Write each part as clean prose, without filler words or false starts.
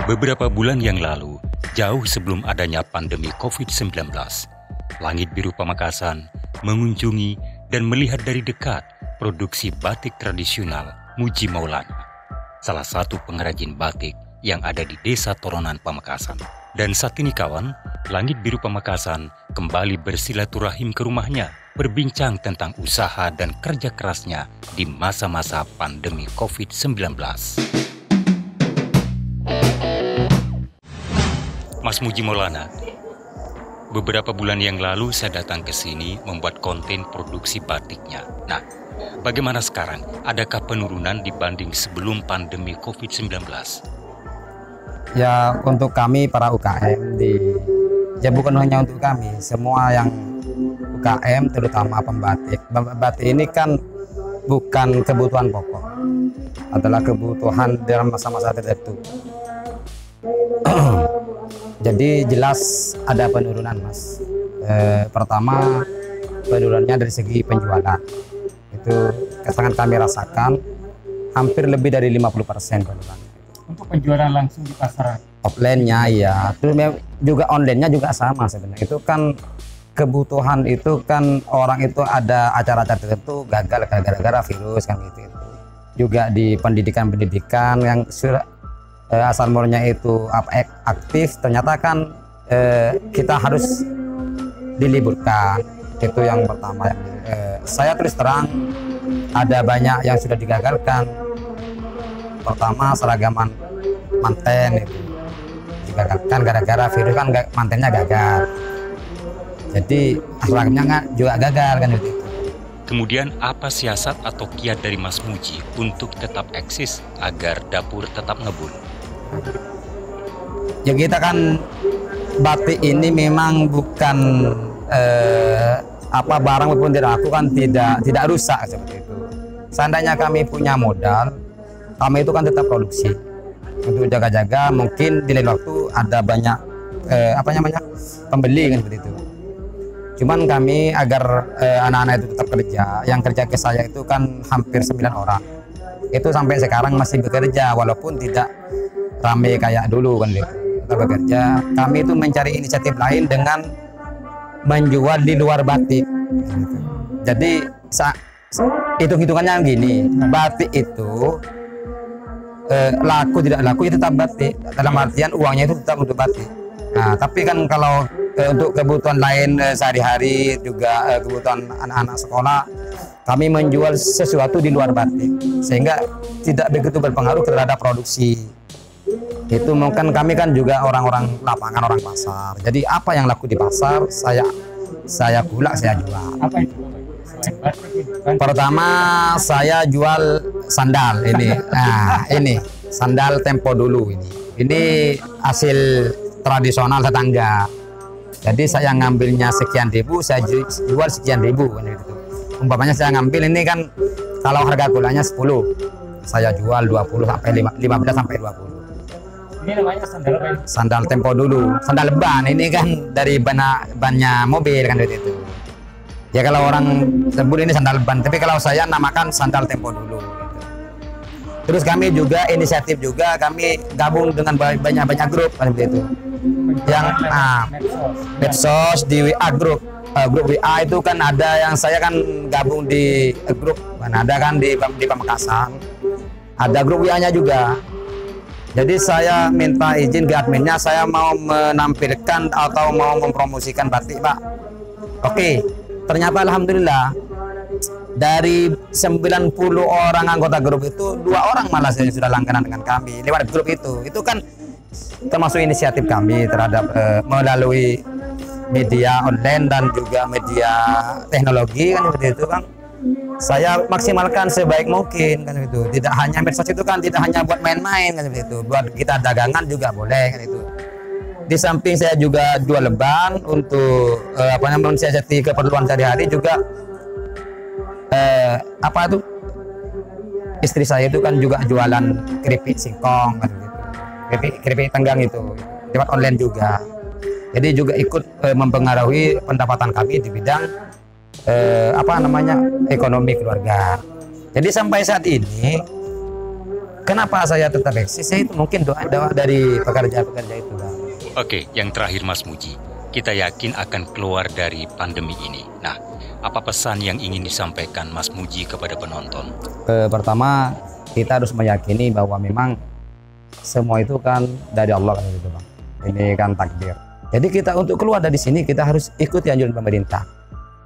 Beberapa bulan yang lalu, jauh sebelum adanya pandemi COVID-19, Langit Biru Pamekasan mengunjungi dan melihat dari dekat produksi batik tradisional Muji Maulana, salah satu pengrajin batik yang ada di Desa Toronan Pamekasan. Dan saat ini kawan, Langit Biru Pamekasan kembali bersilaturahim ke rumahnya, berbincang tentang usaha dan kerja kerasnya di masa-masa pandemi COVID-19. Mas Muji Maulana, beberapa bulan yang lalu saya datang ke sini membuat konten produksi batiknya. Nah, bagaimana sekarang? Adakah penurunan dibanding sebelum pandemi COVID-19? Ya, untuk kami para UKM ya bukan hanya untuk kami, semua yang UKM terutama pembatik. Batik ini kan bukan kebutuhan pokok, adalah kebutuhan dalam masa-masa tertentu. Jadi jelas ada penurunan, Mas. Pertama, penurunannya dari segi penjualan. Itu sangat kami rasakan, hampir lebih dari 50% penurunan. Untuk penjualan langsung di pasaran? Offline-nya ya, terus juga online-nya juga sama sebenarnya. Itu kan kebutuhan itu kan orang itu ada acara-acara tertentu gagal gara-gara virus kan gitu. Juga di pendidikan-pendidikan yang asal mulanya itu aktif, ternyata kan kita harus diliburkan. Itu yang pertama. Saya terus terang ada banyak yang sudah digagalkan. Pertama, seragaman manten itu digagalkan gara-gara virus kan, mantennya gagal. Jadi seragamnya juga gagal kan itu. Kemudian apa siasat atau kiat dari Mas Muji untuk tetap eksis agar dapur tetap ngebul? Ya kita kan batik ini memang bukan barang maupun tidak aku kan tidak rusak seperti itu. Seandainya kami punya modal, kami itu kan tetap produksi untuk jaga-jaga. Mungkin di lain waktu ada banyak pembeli kan seperti itu. Cuman kami agar anak-anak itu tetap kerja, yang kerja ke saya itu kan hampir 9 orang. Itu sampai sekarang masih bekerja walaupun tidak ramai kayak dulu kan gitu. Kita bekerja, kami itu mencari inisiatif lain dengan menjual di luar batik gitu. Jadi hitung-hitungannya gini, batik itu laku tidak laku itu tetap batik, dalam artian uangnya itu tetap untuk batik. Nah, tapi kan kalau untuk kebutuhan lain sehari-hari juga kebutuhan anak-anak sekolah, kami menjual sesuatu di luar batik sehingga tidak begitu berpengaruh terhadap produksi. Itu mungkin kami kan juga orang-orang lapangan, orang pasar. Jadi apa yang laku di pasar saya gulak, saya jual. Apa itu? Pertama saya jual sandal ini. Nah, ini sandal tempo dulu ini. Ini hasil tradisional tetangga. Jadi saya ngambilnya sekian ribu, saya jual sekian ribu kan gitu. Umpamanya saya ngambil ini kan kalau harga gulanya 10, saya jual 20 sampai 15 sampai 20. Ini namanya sandal apa ini? Sandal tempo dulu, sandal ban ini kan dari bannya mobil kan gitu. Ya kalau orang sebut ini sandal ban, tapi kalau saya namakan sandal tempo dulu. Gitu. Terus kami juga inisiatif juga, kami gabung dengan banyak grup kan begitu. Yang medsos di WA grup WA itu kan ada yang saya kan gabung di grup, kan ada kan di Pamekasan, ada grup WA-nya juga. Jadi saya minta izin ke adminnya, saya mau menampilkan atau mau mempromosikan batik, Pak. Oke, ternyata alhamdulillah dari 90 orang anggota grup itu 2 orang malah yang sudah langganan dengan kami lewat grup itu. Itu kan termasuk inisiatif kami terhadap melalui media online dan juga media teknologi kan seperti itu kan. Saya maksimalkan sebaik mungkin kan itu. Tidak hanya medsos itu kan tidak hanya buat main-main kan seperti itu. Buat kita dagangan juga boleh kan itu. Di samping saya juga jual leban untuk mensiasati keperluan sehari-hari juga. Istri saya itu kan juga jualan keripik singkong kan gitu. Keripik tenggang itu lewat online juga. Jadi juga ikut mempengaruhi pendapatan kami di bidang ekonomi keluarga. Jadi sampai saat ini Kenapa saya tetap eksis? Saya itu mungkin doa dari pekerja-pekerja itu, Bang. Oke, yang terakhir Mas Muji, kita yakin akan keluar dari pandemi ini. Nah, apa pesan yang ingin disampaikan Mas Muji kepada penonton? Pertama, kita harus meyakini bahwa memang semua itu kan dari Allah kan gitu, Bang. Ini kan takdir. Jadi kita untuk keluar dari sini kita harus ikuti anjuran pemerintah.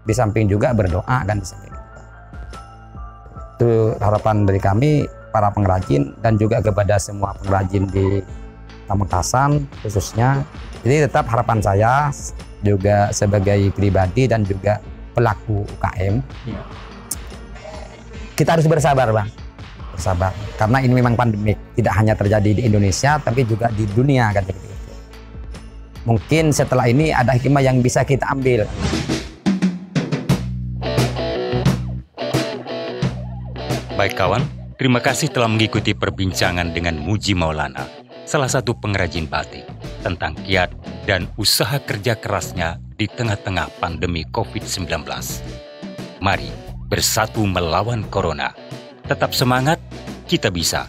Di samping juga berdoa kan di samping kita. Itu harapan dari kami para pengrajin dan juga kepada semua pengrajin di Pamekasan khususnya. Jadi tetap harapan saya juga sebagai pribadi dan juga pelaku UKM. Iya. Kita harus bersabar, Bang. Bersabar. Karena ini memang pandemik, tidak hanya terjadi di Indonesia tapi juga di dunia kan begitu. Mungkin setelah ini ada hikmah yang bisa kita ambil. Baik kawan, terima kasih telah mengikuti perbincangan dengan Muji Maulana, salah satu pengrajin batik, tentang kiat dan usaha kerja kerasnya di tengah-tengah pandemi COVID-19. Mari bersatu melawan Corona. Tetap semangat, kita bisa.